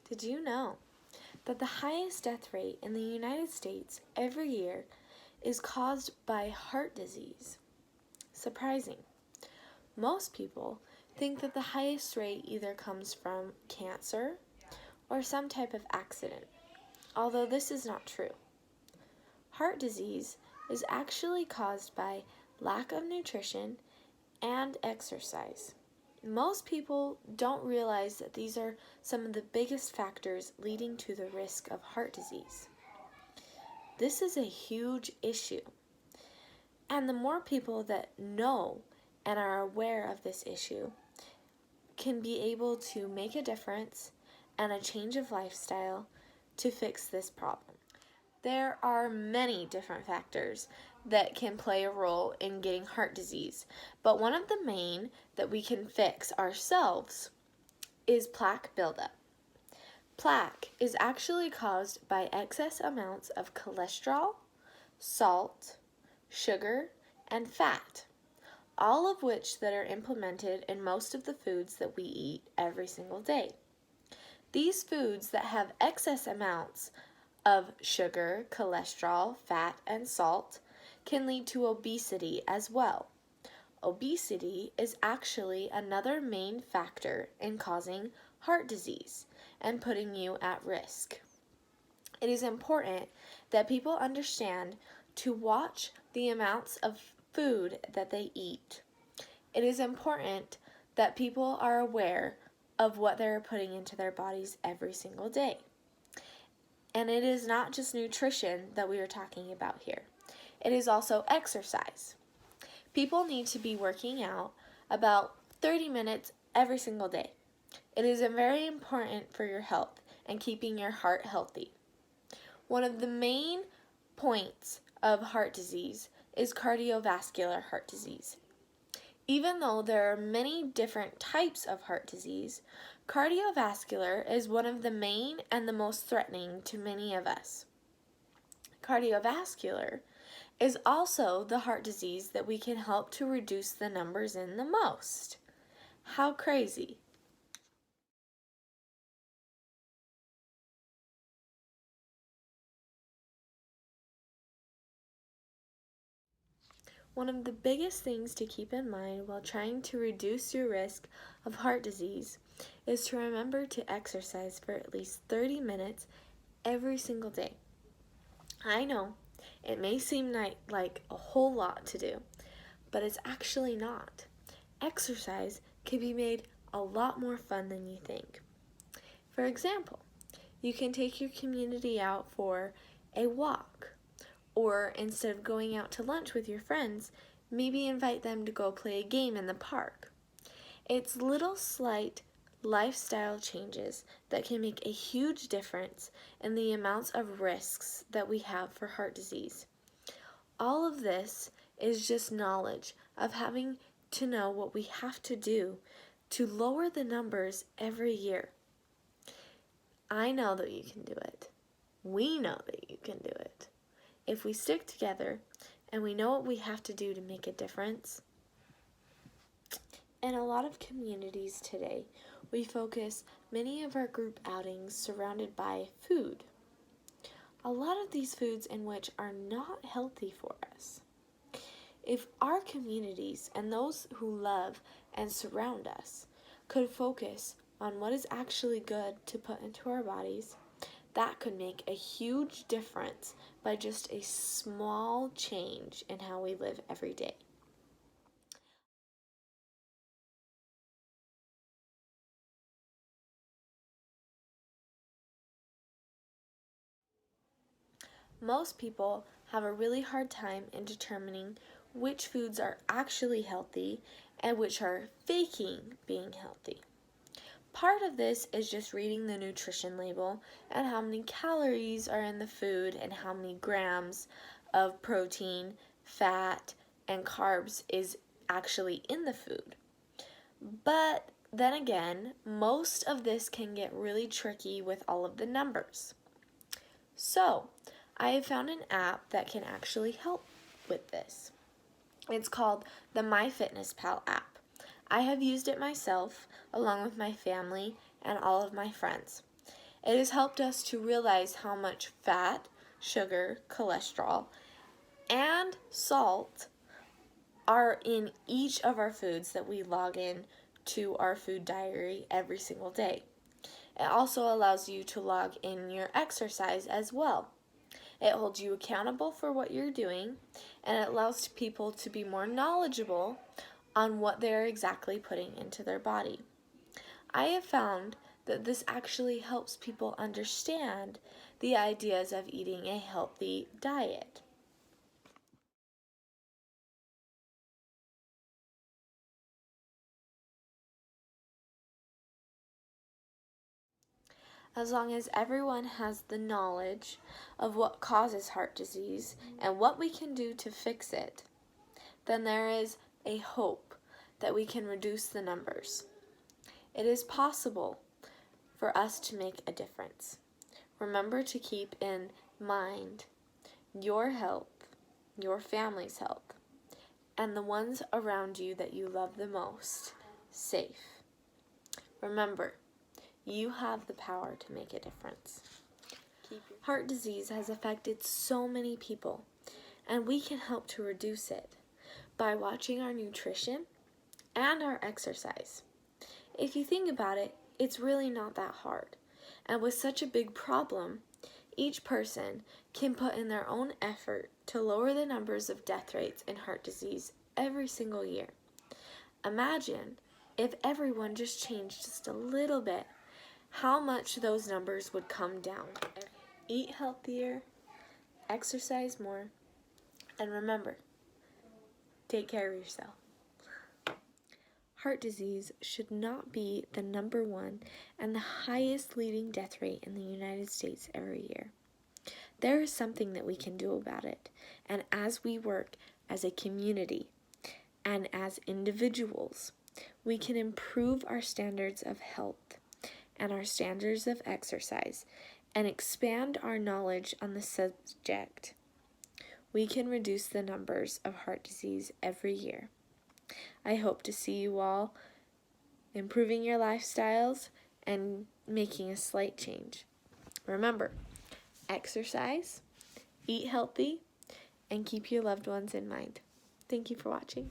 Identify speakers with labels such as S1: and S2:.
S1: Did you know that the highest death rate in the United States every year is caused by heart disease? Surprising. Most people think that the highest rate either comes from cancer or some type of accident, although this is not true. Heart disease is actually caused by lack of nutrition and exercise. Most people don't realize that these are some of the biggest factors leading to the risk of heart disease. This is a huge issue, and the more people that know and are aware of this issue can be able to make a difference and a change of lifestyle to fix this problem. There are many different factors that can play a role in getting heart disease, but one of the main that we can fix ourselves is plaque buildup. Plaque is actually caused by excess amounts of cholesterol, salt, sugar, and fat, all of which that are implemented in most of the foods that we eat every single day. These foods that have excess amounts of sugar, cholesterol, fat, and salt can lead to obesity as well. Obesity is actually another main factor in causing heart disease and putting you at risk. It is important that people understand to watch the amounts of food that they eat. It is important that people are aware of what they're putting into their bodies every single day. And it is not just nutrition that we are talking about here. It is also exercise. People need to be working out about 30 minutes every single day. It is very important for your health and keeping your heart healthy. One of the main points of heart disease is cardiovascular heart disease. Even though there are many different types of heart disease, cardiovascular is one of the main and the most threatening to many of us. Cardiovascular is also the heart disease that we can help to reduce the numbers in the most. How crazy! One of the biggest things to keep in mind while trying to reduce your risk of heart disease is to remember to exercise for at least 30 minutes every single day. I know it may seem like a whole lot to do, but it's actually not. Exercise can be made a lot more fun than you think. For example, you can take your community out for a walk, or instead of going out to lunch with your friends, maybe invite them to go play a game in the park. It's little slight lifestyle changes that can make a huge difference in the amounts of risks that we have for heart disease. All of this is just knowledge of having to know what we have to do to lower the numbers every year. I know that you can do it. We know that you can do it. If we stick together and we know what we have to do to make a difference. In a lot of communities today, we focus many of our group outings surrounded by food. A lot of these foods in which are not healthy for us. If our communities and those who love and surround us could focus on what is actually good to put into our bodies, that could make a huge difference by just a small change in how we live every day. Most people have a really hard time in determining which foods are actually healthy and which are faking being healthy. Part of this is just reading the nutrition label and how many calories are in the food and how many grams of protein, fat, and carbs is actually in the food. But then again, most of this can get really tricky with all of the numbers. So, I have found an app that can actually help with this. It's called the MyFitnessPal app. I have used it myself along with my family and all of my friends. It has helped us to realize how much fat, sugar, cholesterol, and salt are in each of our foods that we log in to our food diary every single day. It also allows you to log in your exercise as well. It holds you accountable for what you're doing, and it allows people to be more knowledgeable on what they're exactly putting into their body. I have found that this actually helps people understand the ideas of eating a healthy diet. As long as everyone has the knowledge of what causes heart disease and what we can do to fix it, then there is a hope that we can reduce the numbers. It is possible for us to make a difference. Remember to keep in mind your health, your family's health, and the ones around you that you love the most safe. Remember, you have the power to make a difference. Heart disease has affected so many people, and we can help to reduce it by watching our nutrition and our exercise. If you think about it, it's really not that hard. And with such a big problem, each person can put in their own effort to lower the numbers of death rates in heart disease every single year. Imagine if everyone just changed just a little bit, how much those numbers would come down. Eat healthier, exercise more, and remember, take care of yourself. Heart disease should not be the number one and the highest leading death rate in the United States every year. There is something that we can do about it, and as we work as a community and as individuals, we can improve our standards of health and our standards of exercise and expand our knowledge on the subject. We can reduce the numbers of heart disease every year. I hope to see you all improving your lifestyles and making a slight change. Remember, exercise, eat healthy, and keep your loved ones in mind. Thank you for watching.